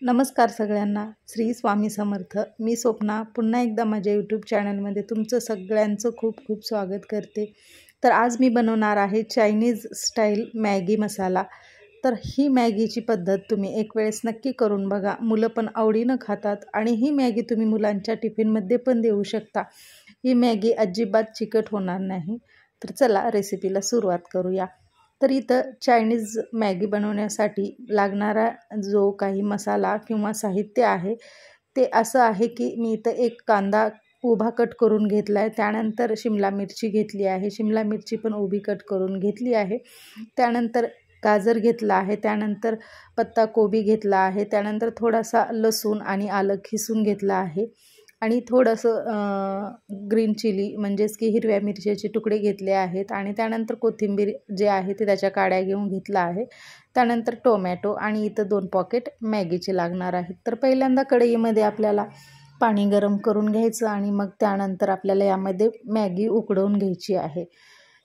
नमस्कार सगळ्यांना. श्री स्वामी समर्थ. मी स्वप्ना पुन्हा एकदा माझ्या यूट्यूब चॅनलमध्ये तुमचं सगळ्यांचं खूप खूप स्वागत करते. तर आज मी बनवणार आहे चायनीज स्टाईल मॅगी मसाला. तर ही मॅगीची पद्धत तुम्ही एक वेळेस नक्की करून बघा. मुलं पण आवडीनं खातात आणि ही मॅगी तुम्ही मुलांच्या टिफिनमध्ये पण देऊ शकता. ही मॅगी अजिबात चिकट होणार नाही. तर चला रेसिपीला सुरुवात करूया. तर इथं चायनीज मॅगी बनवण्यासाठी लागणारा जो काही मसाला किंवा साहित्य आहे ते असं आहे की मी इथं एक कांदा उभा कट करून घेतला आहे. त्यानंतर शिमला मिरची घेतली आहे. शिमला मिरची पण उभी कट करून घेतली आहे. त्यानंतर गाजर घेतला आहे. त्यानंतर पत्ताकोबी घेतला आहे. त्यानंतर थोडासा लसूण आणि आलं खिसून घेतला आहे आणि थोडंसं ग्रीन चिली म्हणजेच की हिरव्या मिरच्याचे तुकडे घेतले आहेत आणि त्यानंतर कोथिंबीर जे आहे ते त्याच्या काड्या घेऊन घेतला आहे. त्यानंतर टोमॅटो आणि इथं 2 पॉकेट मॅगीचे लागणार आहेत. तर पहिल्यांदा कढईमध्ये आपल्याला पाणी गरम करून घ्यायचं आणि मग त्यानंतर आपल्याला यामध्ये मॅगी उकडवून घ्यायची आहे.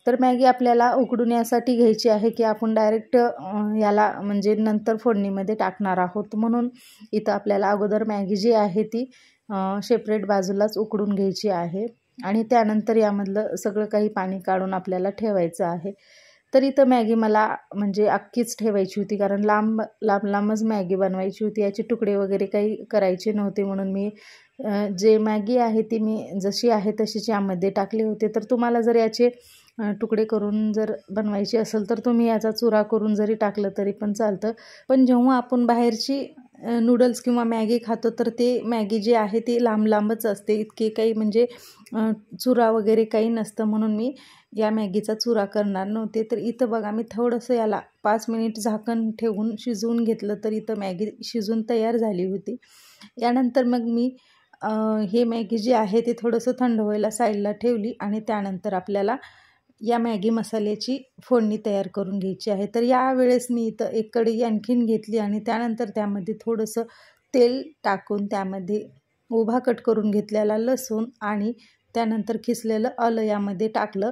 तर मॅगी आपल्याला उकडून यासाठी घ्यायची आहे की आपण डायरेक्ट याला म्हणजे नंतर फोडणीमध्ये टाकणार आहोत. म्हणून इथं आपल्याला अगोदर मॅगी जी आहे ती सेपरेट बाजूलाच उकडून घ्यायची आहे आणि त्यानंतर यामधलं सगळं काही पाणी काढून आपल्याला ठेवायचं आहे. तर इथं मॅगी मला म्हणजे अख्खीच ठेवायची होती कारण लांबच मॅगी बनवायची होती. याचे तुकडे वगैरे काही करायचे नव्हते म्हणून मी जे मॅगी आहे ती मी जशी आहे तशीच यामध्ये टाकले होते. तर तुम्हाला जर याचे तुकडे करून जर बनवायचे असेल तर तुम्ही याचा चुरा करून जरी टाकलं तरी पण चालतं. पण जेव्हा आपण बाहेरची नूडल्स किंवा मॅगी खातो तर ते मॅगी जी आहे ती लांबच असते. इतके काही म्हणजे चुरा वगैरे काही नसतं म्हणून मी या मॅगीचा चुरा करणार नव्हते. तर इथं बघा मी थोडंसं याला 5 मिनिट झाकण ठेवून शिजवून घेतलं तर इथं मॅगी शिजून तयार झाली होती. यानंतर मग मी हे मॅगी जी आहे ते थोडंसं थंड व्हायला साईडला ठेवली आणि त्यानंतर आपल्याला या मॅगी मसाल्याची फोडणी तयार करून घ्यायची आहे. तर यावेळेस मी इथं एक कढई आणखीन घेतली आणि त्यानंतर त्यामध्ये थोडंसं तेल टाकून त्यामध्ये उभा कट करून घेतलेला लसूण आणि त्यानंतर खिसलेलं आलं यामध्ये टाकलं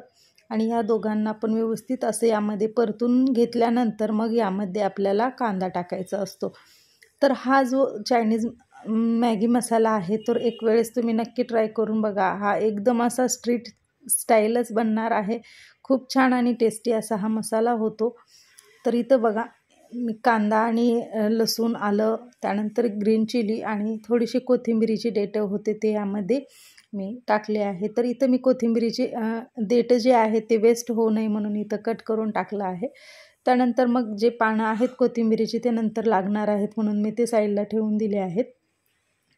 आणि या दोघांना पण व्यवस्थित असं यामध्ये परतून घेतल्यानंतर मग यामध्ये आपल्याला कांदा टाकायचा असतो. तर हा जो चायनीज मॅगी मसाला आहे तर एक वेळेस तुम्ही नक्की ट्राय करून बघा. हा एकदम असा स्ट्रीट स्टाईलच बनणार आहे. खूप छान आणि टेस्टी असा हा मसाला होतो. तर इथं बघा मी कांदा आणि लसूण आलं त्यानंतर ग्रीन चिली आणि थोडीशी कोथिंबिरीची देठं होते ते यामध्ये मी टाकले आहे. तर इथं मी कोथिंबिरीचे देठं जे आहे ते वेस्ट होऊ नये म्हणून इथं कट करून टाकलं आहे. त्यानंतर मग जे पानं आहेत कोथिंबिरीची ते नंतर लागणार आहेत म्हणून मी ते साईडला ठेवून दिले आहेत.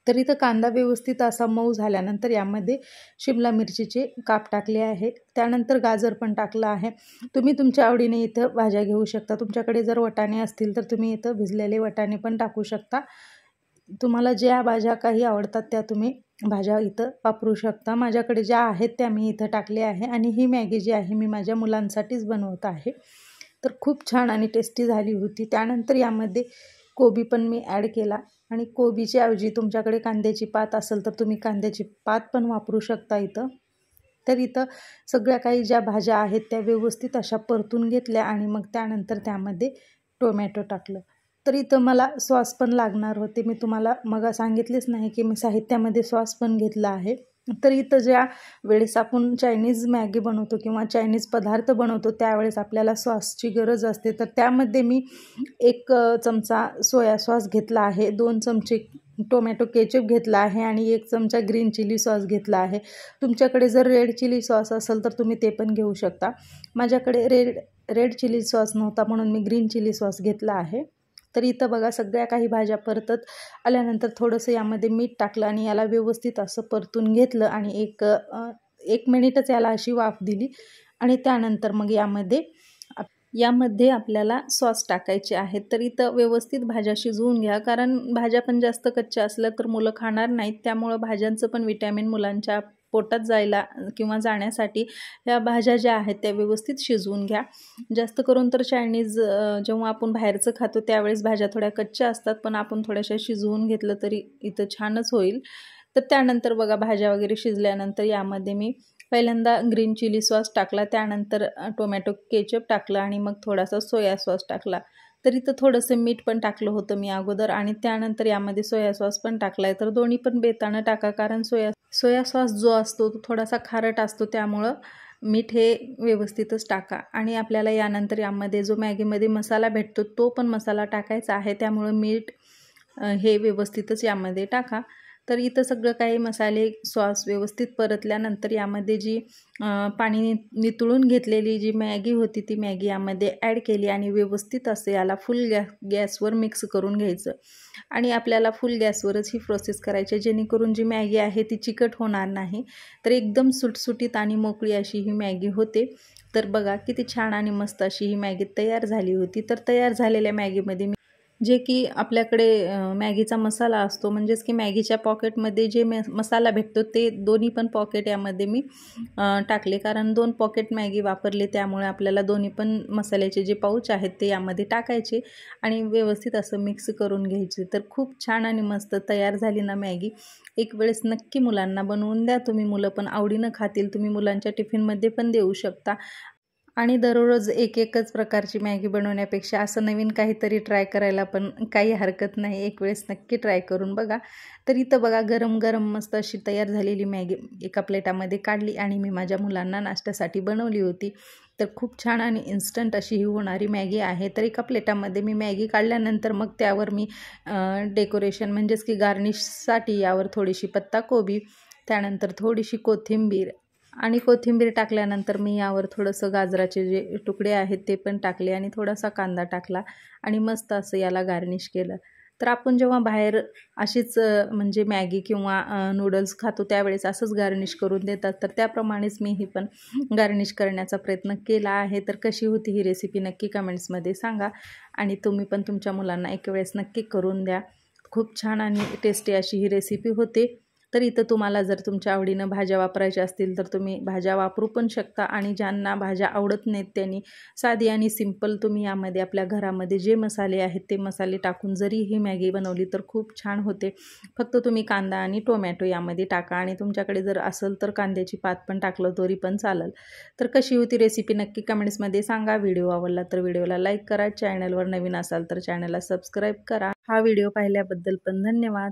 तर इथं कांदा व्यवस्थित असा मऊ झाल्यानंतर यामध्ये शिमला मिरचीचे काप टाकले आहे. त्यानंतर गाजर पण टाकलं आहे. तुम्ही तुमच्या आवडीने इथं भाज्या घेऊ शकता. तुमच्याकडे जर वाटाणे असतील तर तुम्ही इथं भिजलेले वाटाणे पण टाकू शकता. तुम्हाला ज्या भाज्या काही आवडतात त्या तुम्ही भाज्या इथं वापरू शकता. माझ्याकडे ज्या आहेत त्या मी इथं टाकले आहे आणि ही मॅगी जी आहे मी माझ्या मुलांसाठीच बनवत आहे. तर खूप छान आणि टेस्टी झाली होती. त्यानंतर यामध्ये कोबी पण मी ॲड केला आणि कोबीच्या ऐवजी तुमच्याकडे कांद्याची पात असेल तर तुम्ही कांद्याची पात पण वापरू शकता इथं. तर इथं सगळ्या काही ज्या भाज्या आहेत त्या व्यवस्थित अशा परतून घेतल्या आणि मग त्यानंतर त्यामध्ये टोमॅटो टाकलं. तर इथं मला सॉस पण लागणार होते. मी तुम्हाला मग सांगितलेच नाही की मी साहित्यामध्ये सॉस पण घेतला आहे. तर इथं ज्या वेळेस आपण चायनीज मॅगी बनवतो किंवा चायनीज पदार्थ बनवतो त्यावेळेस आपल्याला सॉसची गरज असते. तर त्यामध्ये मी 1 चमचा सोया सॉस घेतला आहे, 2 चमचे टोमॅटो केचप घेतला आहे आणि 1 चमचा ग्रीन चिली सॉस घेतला आहे. तुमच्याकडे जर रेड चिली सॉस असेल तर तुम्ही ते पण घेऊ शकता. माझ्याकडे रेड चिली सॉस नव्हता म्हणून मी ग्रीन चिली सॉस घेतला आहे. तर इथं बघा सगळ्या काही भाज्या परतत आल्यानंतर थोडंसं यामध्ये मीठ टाकलं आणि याला व्यवस्थित असं परतून घेतलं आणि एक मिनिटच याला अशी वाफ दिली आणि त्यानंतर मग यामध्ये आपल्याला सॉस टाकायचे आहेत. तर इथं व्यवस्थित भाज्या शिजवून घ्या कारण भाज्या पण जास्त कच्च्या असल्या तर मुलं खाणार नाहीत. त्यामुळं भाज्यांचं पण विटॅमिन मुलांच्या पोटात जायला किंवा जाण्यासाठी ह्या भाज्या ज्या आहेत त्या व्यवस्थित शिजवून घ्या. जास्त करून तर चायनीज जेव्हा आपण बाहेरचं खातो त्यावेळेस भाज्या थोड्या कच्च्या असतात पण आपण थोड्याशा शिजवून घेतलं तरी इथं छानच होईल. तर त्यानंतर बघा भाज्या वगैरे शिजल्यानंतर यामध्ये मी पहिल्यांदा ग्रीन चिली सॉस टाकला, त्यानंतर टोमॅटो केचप टाकला आणि मग थोडासा सोया सॉस टाकला. तर इथं थोडंसं मीठ पण टाकलं होतं मी अगोदर आणि त्यानंतर यामध्ये सोया सॉस पण टाकला आहे. तर दोन्ही पण बेतानं टाका, कारण सोया सॉस जो असतो तो थोडासा खारट असतो, त्यामुळं मीठ हे व्यवस्थितच टाका. आणि आपल्याला यानंतर यामध्ये जो मॅगीमध्ये मसाला भेटतो तो पण मसाला टाकायचा आहे, त्यामुळं मीठ हे व्यवस्थितच यामध्ये टाका. तर इथं सगळं काही मसाले सॉस व्यवस्थित परतल्यानंतर यामध्ये जी पाणी नितळून घेतलेली जी मॅगी होती ती मॅगी यामध्ये ॲड केली आणि व्यवस्थित असं याला फुल गॅसवर मिक्स करून घ्यायचं. आणि आपल्याला फुल गॅसवरच ही प्रोसेस करायची, जेणेकरून जी मॅगी आहे ती चिकट होणार नाही. तर एकदम सुटसुटीत आणि मोकळी अशी ही मॅगी होते. तर बघा किती छान आणि मस्त अशी ही मॅगी तयार झाली होती. तर तयार झालेल्या मॅगीमध्ये मी जे की आपल्याकडे मॅगीचा मसाला असतो, म्हणजेच की मॅगीच्या पॉकेटमध्ये जे मसाला भेटतो ते दोन्ही पण पॉकेट यामध्ये मी टाकले, कारण 2 पॉकेट मॅगी वापरले, त्यामुळे आपल्याला दोन्ही पण मसाल्याचे जे पाऊच आहेत ते यामध्ये टाकायचे आणि व्यवस्थित असं मिक्स करून घ्यायचे. तर खूप छान आणि मस्त तयार झाली ना मॅगी. एक वेळेस नक्की मुलांना बनवून द्या तुम्ही, मुलं पण आवडीनं खातील. तुम्ही मुलांच्या टिफिनमध्ये पण देऊ शकता. आणि दररोज एकच प्रकारची मॅगी बनवण्यापेक्षा असं नवीन काहीतरी ट्राय करायला पण काही हरकत नाही. एक वेळेस नक्की ट्राय करून बघा. तर इथं बघा गरम गरम मस्त अशी तयार झालेली मॅगी एका प्लेटामध्ये काढली आणि मी माझ्या मुलांना नाश्त्यासाठी बनवली होती. तर खूप छान आणि इन्स्टंट अशी ही होणारी मॅगी आहे. तर एका प्लेटामध्ये मी मॅगी काढल्यानंतर मग त्यावर मी डेकोरेशन म्हणजेच की गार्निशसाठी यावर थोडीशी पत्ताकोबी, त्यानंतर थोडीशी कोथिंबीर आणि कोथिंबीर टाकल्यानंतर मी यावर थोडंसं गाजराचे जे तुकडे आहेत ते पण टाकले आणि थोडासा कांदा टाकला आणि मस्त असं याला गार्निश केलं. तर आपण जेव्हा बाहेर अशीच म्हणजे मॅगी किंवा नूडल्स खातो त्यावेळेस असंच गार्निश करून देतात, तर त्याप्रमाणेच मी ही पण गार्निश करण्याचा प्रयत्न केला आहे. तर कशी होती ही रेसिपी नक्की कमेंट्समध्ये सांगा आणि तुम्ही पण तुमच्या मुलांना एक वेळेस नक्की करून द्या. खूप छान आणि टेस्टी अशी ही रेसिपी होते. तर इथं तुम्हाला जर तुमच्या आवडीनं भाज्या वापरायच्या असतील तर तुम्ही भाज्या वापरू पण शकता आणि ज्यांना भाज्या आवडत नाहीत त्यांनी साधी आणि सिंपल तुम्ही यामध्ये आपल्या घरामध्ये जे मसाले आहेत ते मसाले टाकून जरी ही मॅगी बनवली तर खूप छान होते. फक्त तुम्ही कांदा आणि टोमॅटो यामध्ये टाका आणि तुमच्याकडे जर असेल तर कांद्याची पात पण टाकलं तरी पण चालेल. तर कशी होती रेसिपी नक्की कमेंट्समध्ये सांगा. व्हिडिओ आवडला तर व्हिडिओला लाईक करा. चॅनलवर नवीन असाल तर चॅनलला सबस्क्राईब करा. हा व्हिडिओ पाहिल्याबद्दल पण धन्यवाद.